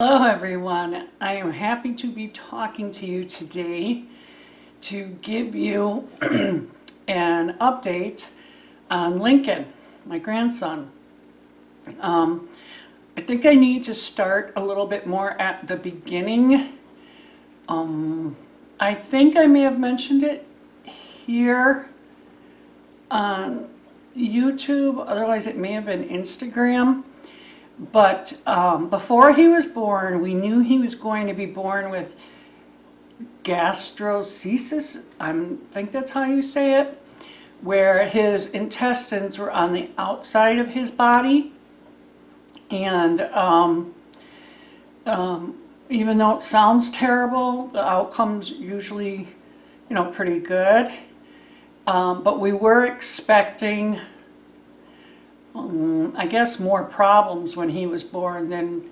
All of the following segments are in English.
Hello everyone, I am happy to be talking to you today to give you an update on Lincoln, my grandson. I think I need to start a little bit more at the beginning. I think I may have mentioned it here on YouTube, otherwise it may have been Instagram. But before he was born, we knew he was going to be born with gastrocesis, I think that's how you say it, where his intestines were on the outside of his body. And even though it sounds terrible, the outcome's usually, pretty good. But we were expecting I guess more problems when he was born than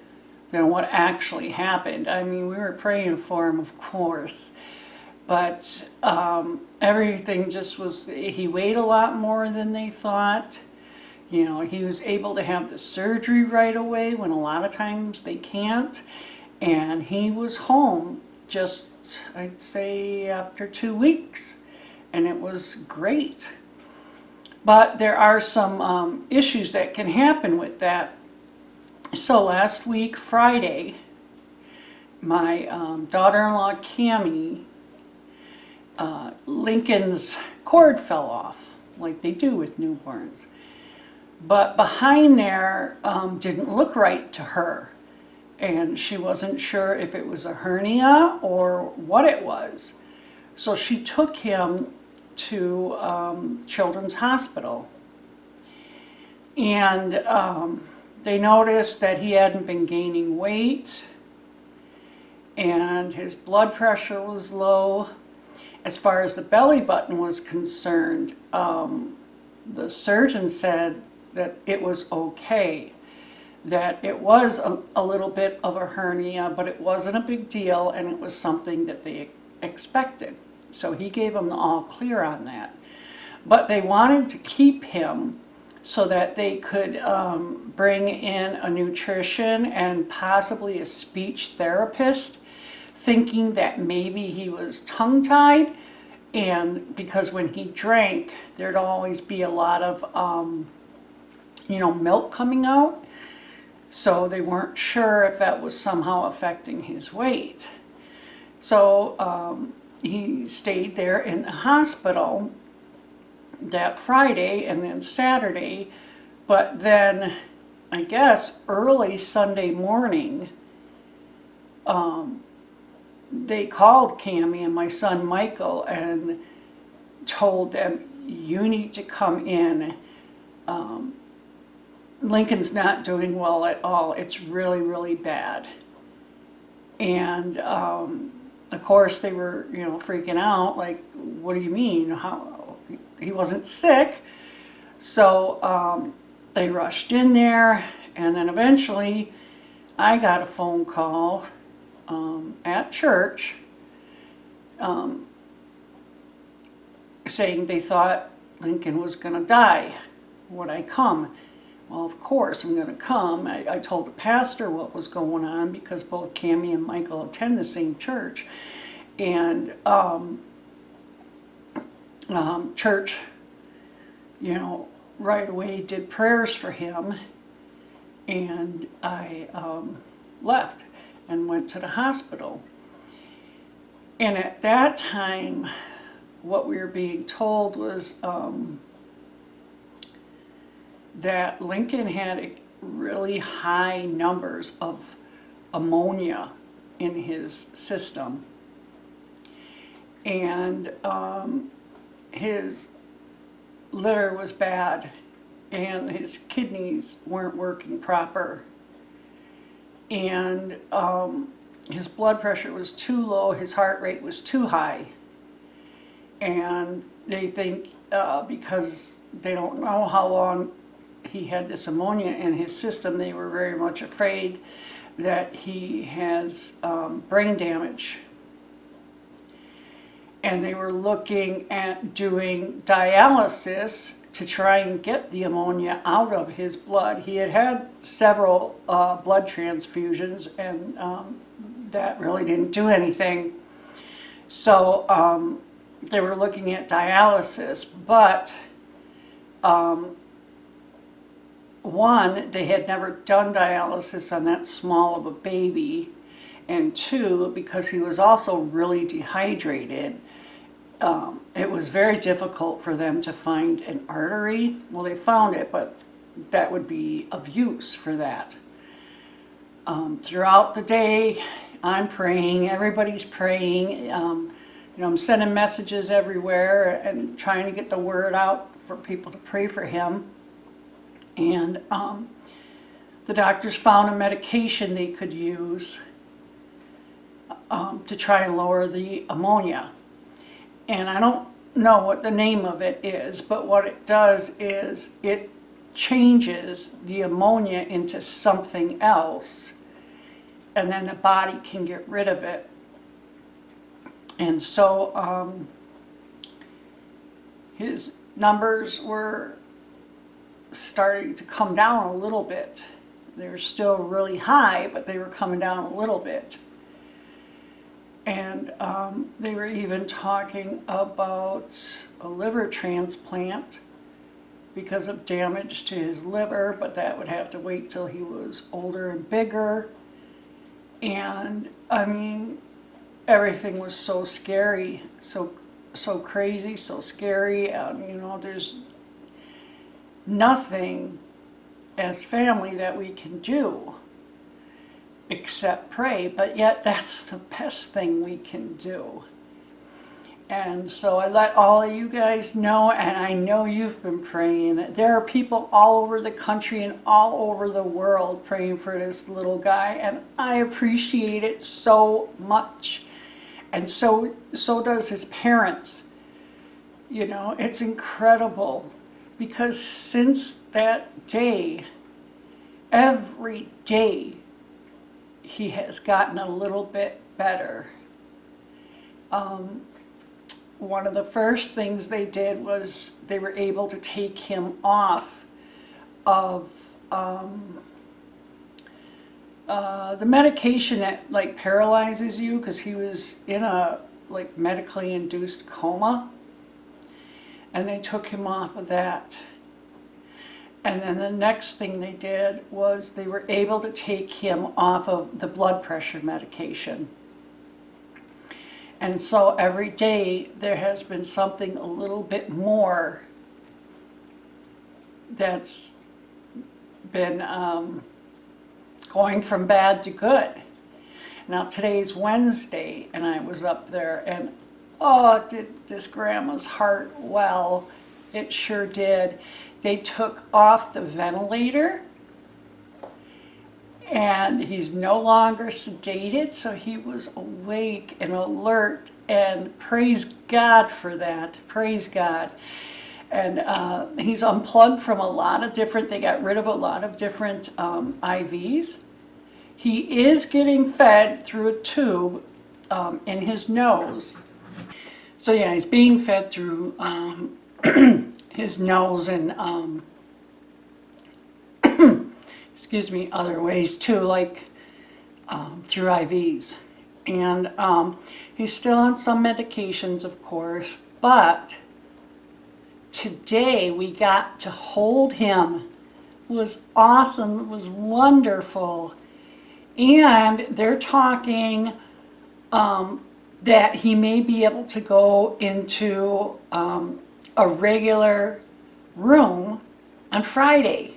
what actually happened. I mean, we were praying for him, of course, but everything just was, he weighed a lot more than they thought. He was able to have the surgery right away when a lot of times they can't. And he was home just, I'd say, after 2 weeks. And it was great. But there are some issues that can happen with that. So last week, Friday, my daughter-in-law, Cammie, Lincoln's cord fell off, like they do with newborns. But behind there didn't look right to her. And she wasn't sure if it was a hernia or what it was. So she took him to Children's Hospital. And they noticed that he hadn't been gaining weight and his blood pressure was low. As far as the belly button was concerned, the surgeon said that it was okay, that it was a little bit of a hernia, but it wasn't a big deal and it was something that they expected. So he gave them the all clear on that. But they wanted to keep him so that they could bring in a nutrition and possibly a speech therapist, thinking that maybe he was tongue-tied. And because when he drank, there'd always be a lot of, milk coming out. So they weren't sure if that was somehow affecting his weight. So he stayed there in the hospital that Friday and then Saturday, but then I guess early Sunday morning they called Cammie and my son Michael and told them, you need to come in. Lincoln's not doing well at all. It's really, really bad. And of course, they were, freaking out, like, what do you mean? How? He wasn't sick. So they rushed in there, and then eventually I got a phone call at church saying they thought Lincoln was going to die. Would I come? Well, of course I'm going to come. I told the pastor what was going on because both Cammie and Michael attend the same church. And church, right away did prayers for him. And I left and went to the hospital. And at that time, what we were being told was that Lincoln had really high numbers of ammonia in his system. And his liver was bad and his kidneys weren't working proper. And his blood pressure was too low, his heart rate was too high. And they think because they don't know how long he had this ammonia in his system, they were very much afraid that he has brain damage. And they were looking at doing dialysis to try and get the ammonia out of his blood. He had had several blood transfusions, and that really didn't do anything. So they were looking at dialysis, but one, they had never done dialysis on that small of a baby, and two, because he was also really dehydrated, it was very difficult for them to find an artery. Well, they found it, but that would be of use for that. Throughout the day, I'm praying, everybody's praying. I'm sending messages everywhere and trying to get the word out for people to pray for him. And the doctors found a medication they could use to try and lower the ammonia. And I don't know what the name of it is, but what it does is it changes the ammonia into something else, and then the body can get rid of it. And so his numbers were starting to come down a little bit. They were still really high, but they were coming down a little bit. And they were even talking about a liver transplant because of damage to his liver, but that would have to wait till he was older and bigger. And I mean, everything was so scary, so crazy, so scary. There's nothing as family that we can do except pray, but yet that's the best thing we can do. And so I let all of you guys know, and I know you've been praying. There are people all over the country and all over the world praying for this little guy, and I appreciate it so much. And so does his parents. It's incredible, because since that day, every day, he has gotten a little bit better. One of the first things they did was they were able to take him off of the medication that paralyzes you, because he was in a medically induced coma, and they took him off of that. And then the next thing they did was they were able to take him off of the blood pressure medication. And so every day there has been something a little bit more that's been going from bad to good. Now today's Wednesday, and I was up there, and did this grandma's heart well. It sure did. They took off the ventilator, and he's no longer sedated, so he was awake and alert, and praise God for that. Praise God. And he's unplugged from a lot of different, they got rid of a lot of different IVs. He is getting fed through a tube in his nose. So yeah, he's being fed through his nose and excuse me, other ways too, through IVs. And he's still on some medications, of course, but today we got to hold him. It was awesome. It was wonderful. And they're talking that he may be able to go into a regular room on Friday.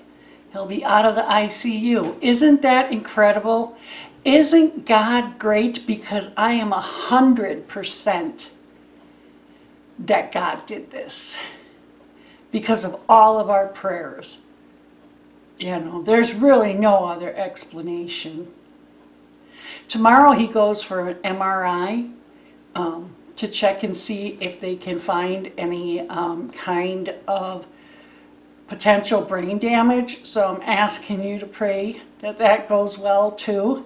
He'll be out of the ICU. Isn't that incredible? Isn't God great? Because I am 100% that God did this because of all of our prayers. There's really no other explanation. Tomorrow he goes for an MRI to check and see if they can find any kind of potential brain damage. So I'm asking you to pray that that goes well too.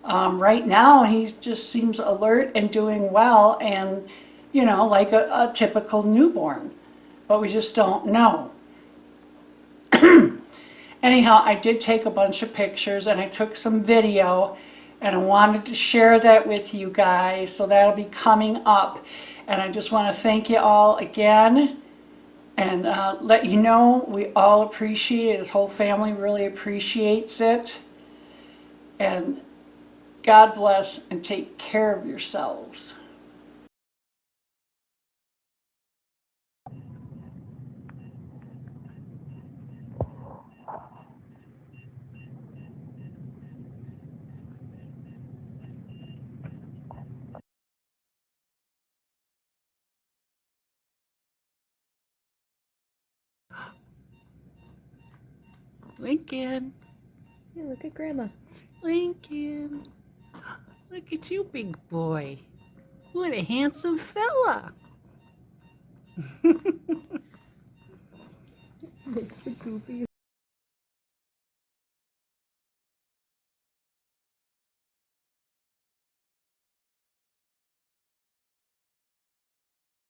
Right now he just seems alert and doing well, and like a typical newborn. but we just don't know. Anyhow, I did take a bunch of pictures and I took some video, and I wanted to share that with you guys, so that'll be coming up. And I just want to thank you all again, and let you know we all appreciate it. His whole family really appreciates it. And God bless, and take care of yourselves. Lincoln. Yeah, look at Grandma. Lincoln. Look at you, big boy. What a handsome fella. Makes the goofy